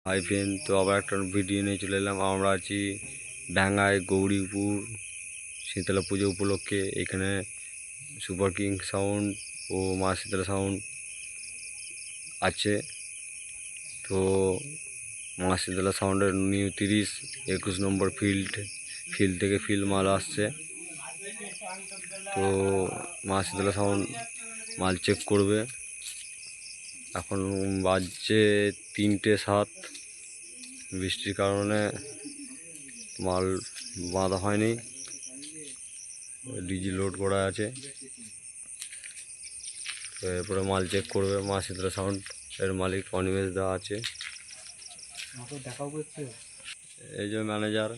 Hi friend, তো আবার একটা ভিডিও নিয়ে চলে এলাম। আমরা আছি ডাঙ্গায় গৌরীপুর শীতলা পুজো উপলক্ষে। এখানে সুপার কিং সাউন্ড ও মা শীতলা সাউন্ড আছে। তো মা শীতলা সাউন্ডের নিউ 30-21 নম্বর ফিল্ড থেকে ফিল্ড মাল আসছে। তো মা শীতলা সাউন্ড মাল চেক করবে। এখন বাজছে 3টে 7। বৃষ্টির কারণে মাল বাঁধা হয়নি, ডিজি লোড করা আছে। তো এরপরে মাল চেক করবে মা শীতলা সাউন্ড এর মালিক অনিমেষ দা আছে। এই যে ম্যানেজার,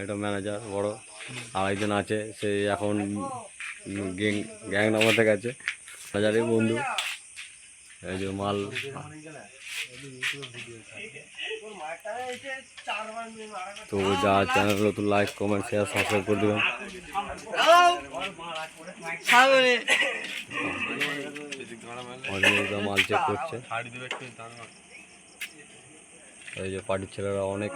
এটা ম্যানেজার বড়, আর একজন আছে সে এখন গ্যাং নামাতে গেছে। ম্যানেজারই বন্ধু। এই যে মাল তো যা চ্যানেল নতুন লাইক কমেন্ট শেয়ার সাবস্ক্রাইব করে দেবেন। মাল চেক করছে। এই যে পার্টির ছেলেরা অনেক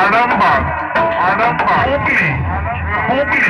আরামবাগ হুগলি